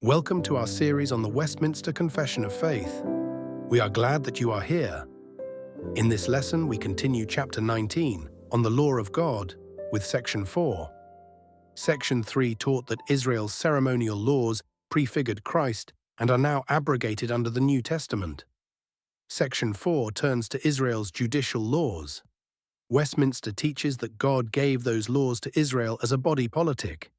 Welcome to our series on the Westminster Confession of Faith. We are glad that you are here. In this lesson, we continue Chapter 19 on the law of God with Section 4. Section 3 taught that Israel's ceremonial laws prefigured Christ and are now abrogated under the New Testament. Section 4 turns to Israel's judicial laws. Westminster teaches that God gave those laws to Israel as a body politic,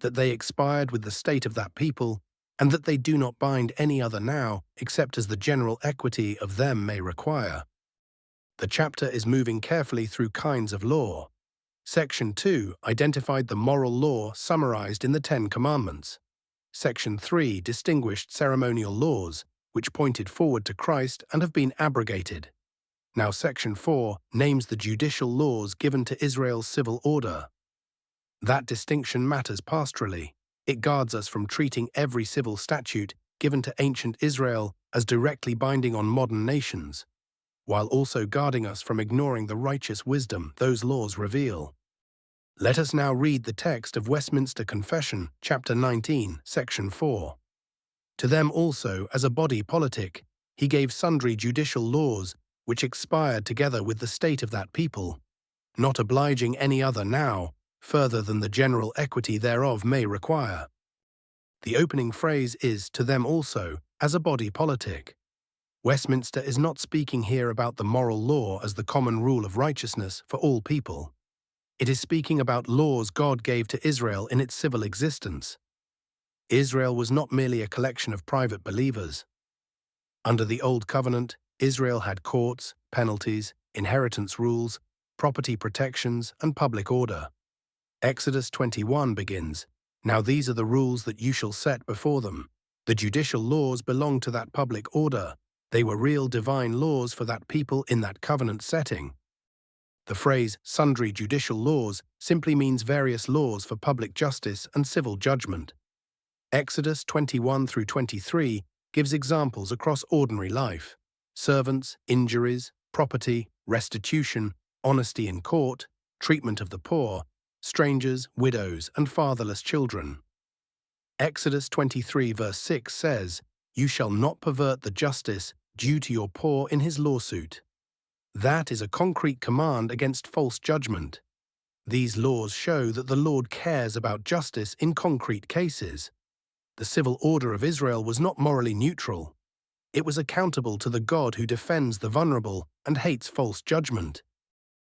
that they expired with the state of that people, and that they do not bind any other now except as the general equity of them may require. The chapter is moving carefully through kinds of law. Section 2 identified the moral law summarized in the Ten Commandments. Section 3 distinguished ceremonial laws, which pointed forward to Christ and have been abrogated. Now Section 4 names the judicial laws given to Israel's civil order. That distinction matters pastorally. It guards us from treating every civil statute given to ancient Israel as directly binding on modern nations, while also guarding us from ignoring the righteous wisdom those laws reveal. Let us now read the text of Westminster Confession, Chapter 19, Section 4. To them also, as a body politic, he gave sundry judicial laws, which expired together with the state of that people, not obliging any other now, further than the general equity thereof may require. The opening phrase is, to them also, as a body politic. Westminster is not speaking here about the moral law as the common rule of righteousness for all people. It is speaking about laws God gave to Israel in its civil existence. Israel was not merely a collection of private believers. Under the Old Covenant, Israel had courts, penalties, inheritance rules, property protections, and public order. Exodus 21 begins, "Now these are the rules that you shall set before them." The judicial laws belong to that public order. They were real divine laws for that people in that covenant setting. The phrase sundry judicial laws simply means various laws for public justice and civil judgment. Exodus 21 through 23 gives examples across ordinary life: servants, injuries, property, restitution, honesty in court, treatment of the poor, strangers, widows, and fatherless children. Exodus 23 verse 6 says, "You shall not pervert the justice due to your poor in his lawsuit." That is a concrete command against false judgment. These laws show that the Lord cares about justice in concrete cases. The civil order of Israel was not morally neutral. It was accountable to the God who defends the vulnerable and hates false judgment.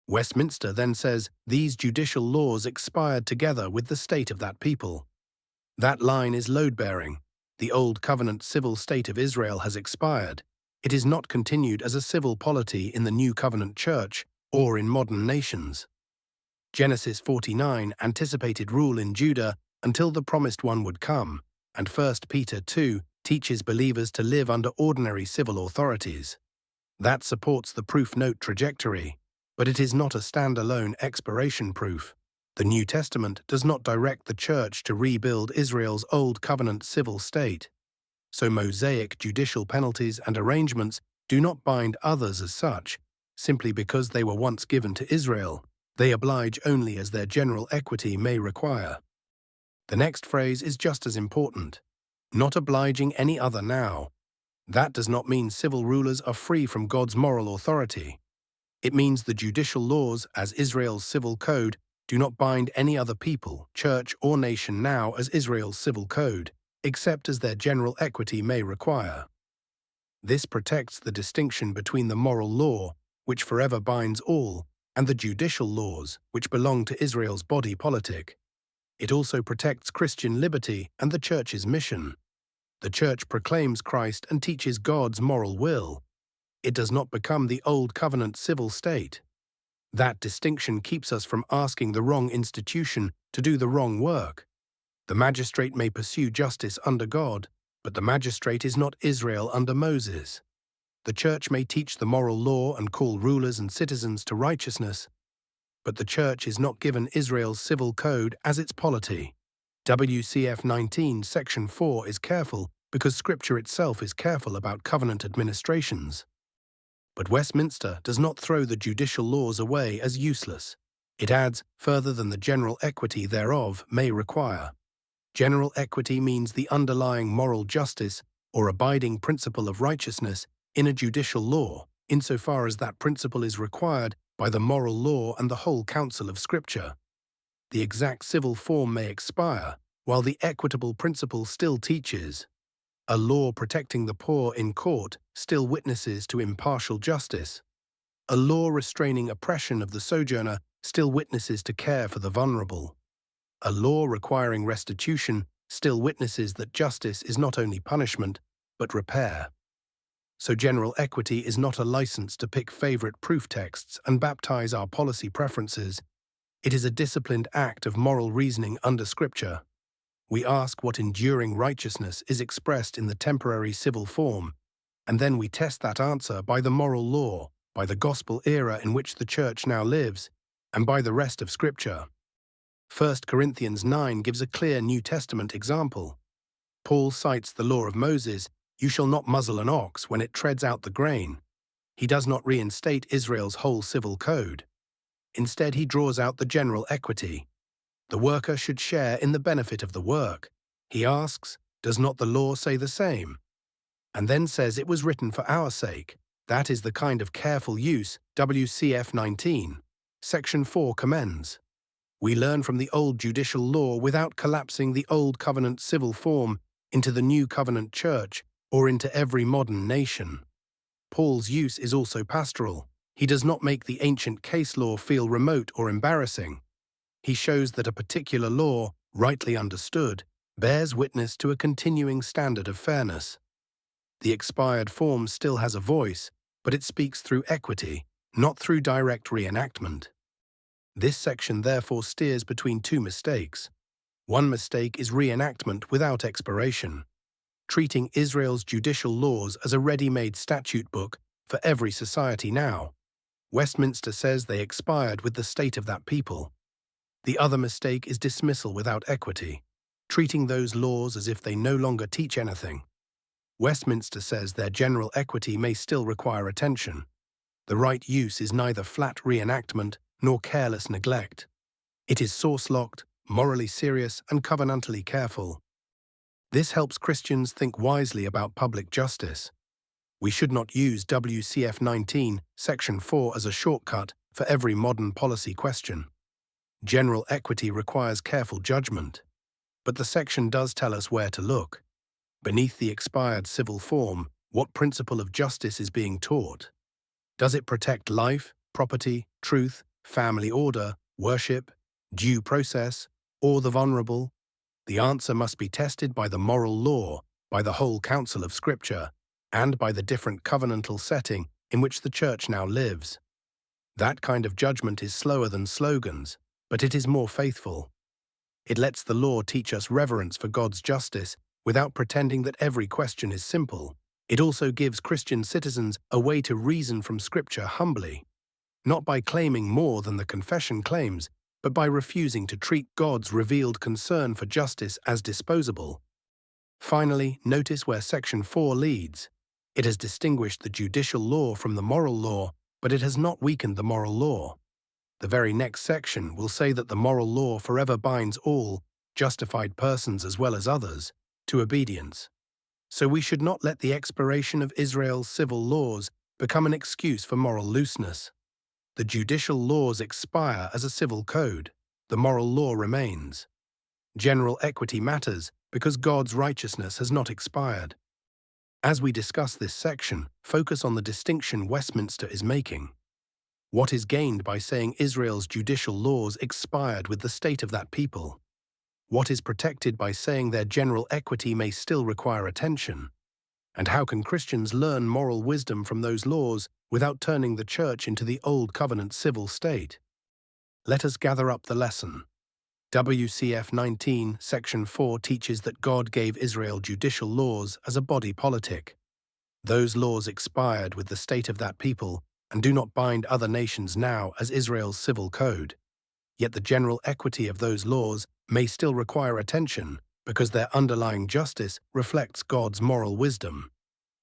Westminster then says these judicial laws expired together with the state of that people. That line is load-bearing. The Old Covenant civil state of Israel has expired. It is not continued as a civil polity in the New Covenant Church or in modern nations. Genesis 49 anticipated rule in Judah until the promised one would come, and 1 Peter 2 teaches believers to live under ordinary civil authorities. That supports the proof note trajectory. But it is not a standalone expiration proof. The New Testament does not direct the Church to rebuild Israel's Old Covenant civil state. So Mosaic judicial penalties and arrangements do not bind others as such, simply because they were once given to Israel. They oblige only as their general equity may require. The next phrase is just as important: not obliging any other now. That does not mean civil rulers are free from God's moral authority. It means the judicial laws, as Israel's civil code, do not bind any other people, church, or nation now as Israel's civil code, except as their general equity may require. This protects the distinction between the moral law, which forever binds all, and the judicial laws, which belong to Israel's body politic. It also protects Christian liberty and the Church's mission. The Church proclaims Christ and teaches God's moral will. It does not become the Old Covenant civil state. That distinction keeps us from asking the wrong institution to do the wrong work. The magistrate may pursue justice under God, but the magistrate is not Israel under Moses. The Church may teach the moral law and call rulers and citizens to righteousness, but the Church is not given Israel's civil code as its polity. WCF 19, Section 4 is careful because Scripture itself is careful about covenant administrations. But Westminster does not throw the judicial laws away as useless. It adds, further than the general equity thereof may require. General equity means the underlying moral justice or abiding principle of righteousness in a judicial law, insofar as that principle is required by the moral law and the whole counsel of Scripture. The exact civil form may expire, while the equitable principle still teaches. A law protecting the poor in court still witnesses to impartial justice. A law restraining oppression of the sojourner still witnesses to care for the vulnerable. A law requiring restitution still witnesses that justice is not only punishment, but repair. So general equity is not a license to pick favorite proof texts and baptize our policy preferences. It is a disciplined act of moral reasoning under Scripture. We ask what enduring righteousness is expressed in the temporary civil form, and then we test that answer by the moral law, by the gospel era in which the Church now lives, and by the rest of Scripture. 1 Corinthians 9 gives a clear New Testament example. Paul cites the law of Moses, "You shall not muzzle an ox when it treads out the grain." He does not reinstate Israel's whole civil code. Instead, he draws out the general equity. The worker should share in the benefit of the work. He asks, "Does not the law say the same?" And then says it was written for our sake. That is the kind of careful use WCF 19, Section 4 commends. We learn from the old judicial law without collapsing the old covenant civil form into the new covenant church or into every modern nation. Paul's use is also pastoral. He does not make the ancient case law feel remote or embarrassing. He shows that a particular law, rightly understood, bears witness to a continuing standard of fairness. The expired form still has a voice, but it speaks through equity, not through direct reenactment. This section therefore steers between two mistakes. One mistake is reenactment without expiration, treating Israel's judicial laws as a ready-made statute book for every society now. Westminster says they expired with the state of that people. The other mistake is dismissal without equity, treating those laws as if they no longer teach anything. Westminster says their general equity may still require attention. The right use is neither flat reenactment nor careless neglect. It is source-locked, morally serious, and covenantally careful. This helps Christians think wisely about public justice. We should not use WCF 19, Section 4 as a shortcut for every modern policy question. General equity requires careful judgment, but the section does tell us where to look. Beneath the expired civil form, what principle of justice is being taught? Does it protect life, property, truth, family order, worship, due process, or the vulnerable? The answer must be tested by the moral law, by the whole counsel of Scripture, and by the different covenantal setting in which the Church now lives. That kind of judgment is slower than slogans, but it is more faithful. It lets the law teach us reverence for God's justice without pretending that every question is simple. It also gives Christian citizens a way to reason from Scripture humbly, not by claiming more than the confession claims, but by refusing to treat God's revealed concern for justice as disposable. Finally, notice where Section 4 leads. It has distinguished the judicial law from the moral law, but it has not weakened the moral law. The very next section will say that the moral law forever binds all, justified persons as well as others, to obedience. So we should not let the expiration of Israel's civil laws become an excuse for moral looseness. The judicial laws expire as a civil code. The moral law remains. General equity matters because God's righteousness has not expired. As we discuss this section, focus on the distinction Westminster is making. What is gained by saying Israel's judicial laws expired with the state of that people? What is protected by saying their general equity may still require attention? And how can Christians learn moral wisdom from those laws without turning the Church into the Old Covenant civil state? Let us gather up the lesson. WCF 19, Section 4 teaches that God gave Israel judicial laws as a body politic. Those laws expired with the state of that people and do not bind other nations now as Israel's civil code. Yet the general equity of those laws may still require attention because their underlying justice reflects God's moral wisdom.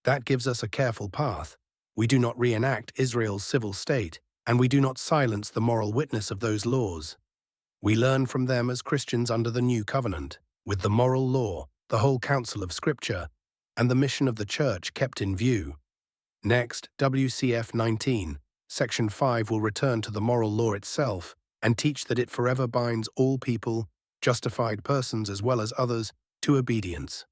That gives us a careful path. We do not reenact Israel's civil state, and we do not silence the moral witness of those laws. We learn from them as Christians under the new covenant. with the moral law, the whole counsel of Scripture, and the mission of the Church kept in view. Next, WCF 19, Section 5 will return to the moral law itself and teach that it forever binds all people, justified persons as well as others, to obedience.